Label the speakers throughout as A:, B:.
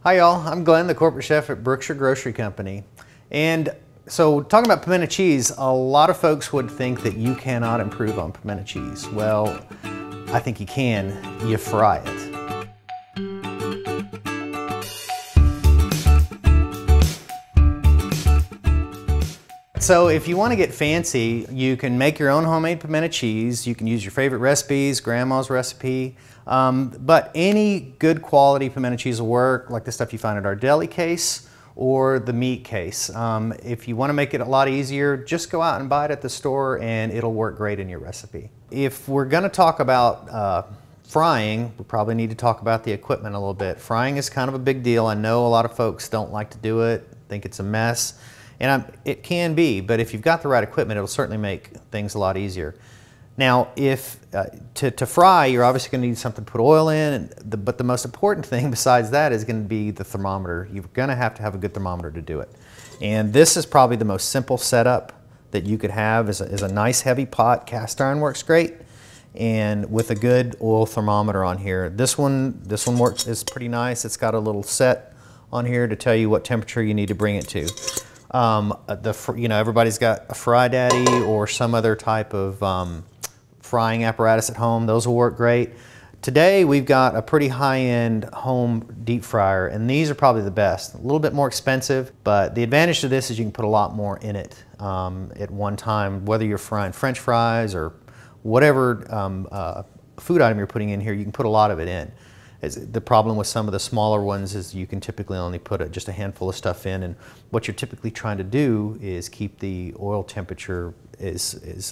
A: Hi y'all, I'm Glenn, the corporate chef at Brookshire Grocery Company. And so talking about pimento cheese, a lot of folks would think that you cannot improve on pimento cheese. Well, I think you can. You fry it. So if you want to get fancy, you can make your own homemade pimento cheese. You can use your favorite recipes, grandma's recipe, but any good quality pimento cheese will work, like the stuff you find at our deli case or the meat case. If you want to make it a lot easier, just go out and buy it at the store and it'll work great in your recipe. If we're going to talk about frying, we probably need to talk about the equipment a little bit. Frying is kind of a big deal. I know a lot of folks don't like to do it, think it's a mess. And it can be, but if you've got the right equipment, it'll certainly make things a lot easier. Now, if to fry, you're obviously going to need something to put oil in, but the most important thing besides that is going to be the thermometer. You're going to have a good thermometer to do it. And this is probably the most simple setup that you could have is a nice heavy pot. Cast iron works great, and with a good oil thermometer on here. This one works is pretty nice. It's got a little set on here to tell you what temperature you need to bring it to. Everybody's got a Fry Daddy or some other type of frying apparatus at home. Those will work great. Today we've got a pretty high-end home deep fryer, and these are probably the best. A little bit more expensive, but the advantage to this is you can put a lot more in it at one time. Whether you're frying French fries or whatever food item you're putting in here, you can put a lot of it in. The problem with some of the smaller ones is you can typically only put just a handful of stuff in, and what you're typically trying to do is keep the oil temperature as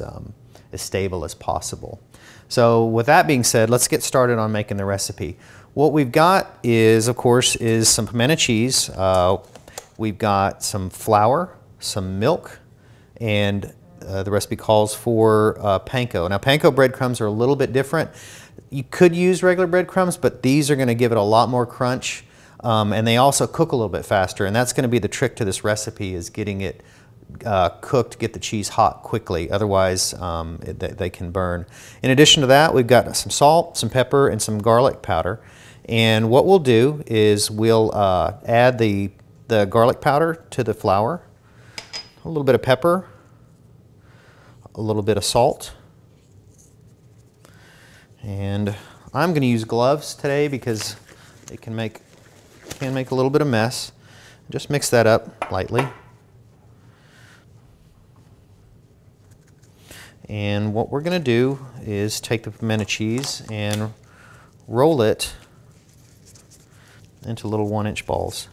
A: stable as possible. So with that being said, let's get started on making the recipe. What we've got is, of course, some pimento cheese. We've got some flour, some milk, and the recipe calls for panko. Now, panko breadcrumbs are a little bit different. You could use regular breadcrumbs, but these are going to give it a lot more crunch, and they also cook a little bit faster, and that's going to be the trick to this recipe, is getting it cooked, get the cheese hot quickly. Otherwise, they can burn. In addition to that, we've got some salt, some pepper, and some garlic powder. And what we'll do is we'll add the garlic powder to the flour, a little bit of pepper, a little bit of salt. And I'm going to use gloves today because it can make a little bit of mess. Just mix that up lightly. And what we're going to do is take the pimento cheese and roll it into little 1-inch balls.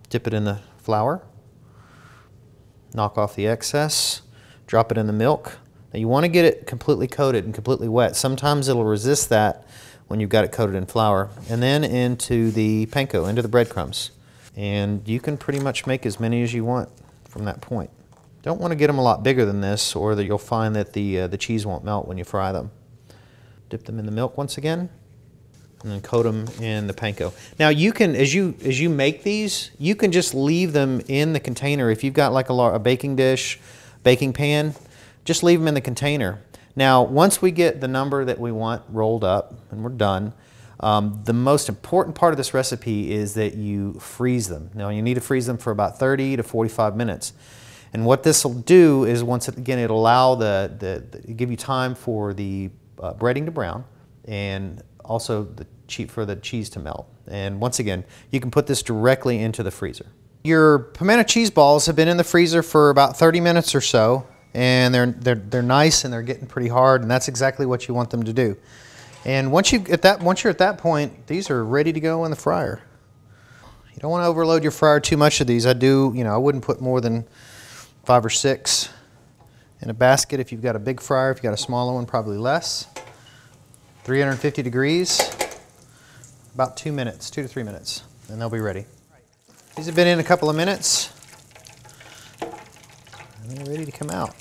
A: Dip it in the flour, knock off the excess, drop it in the milk. Now you want to get it completely coated and completely wet. Sometimes it'll resist that when you've got it coated in flour. And then into the panko, into the breadcrumbs. And you can pretty much make as many as you want from that point. Don't want to get them a lot bigger than this, or that you'll find that the cheese won't melt when you fry them. Dip them in the milk once again, and then coat them in the panko. Now you can, as you make these, you can just leave them in the container. If you've got like a baking dish, baking pan, just leave them in the container. Now, once we get the number that we want rolled up and we're done, the most important part of this recipe is that you freeze them. Now, you need to freeze them for about 30 to 45 minutes. And what this will do is, it'll allow give you time for the breading to brown, and also for the cheese to melt. And once again, you can put this directly into the freezer. Your pimento cheese balls have been in the freezer for about 30 minutes or so. And they're nice and they're getting pretty hard, and that's exactly what you want them to do. And once you're at that point, these are ready to go in the fryer. You don't want to overload your fryer too much of these. I wouldn't put more than 5 or 6 in a basket. If you've got a big fryer, if you've got a smaller one, probably less. 350 degrees, about 2 minutes, 2 to 3 minutes, and they'll be ready. These have been in a couple of minutes. And they're ready to come out.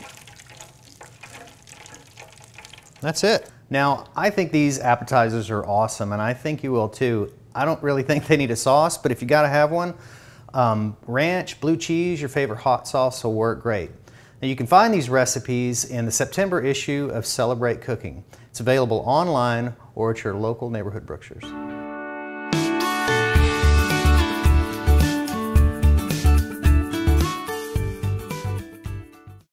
A: That's it. Now, I think these appetizers are awesome, and I think you will too. I don't really think they need a sauce, but if you gotta have one, ranch, blue cheese, your favorite hot sauce will work great. Now, you can find these recipes in the September issue of Celebrate Cooking. It's available online or at your local neighborhood Brookshires.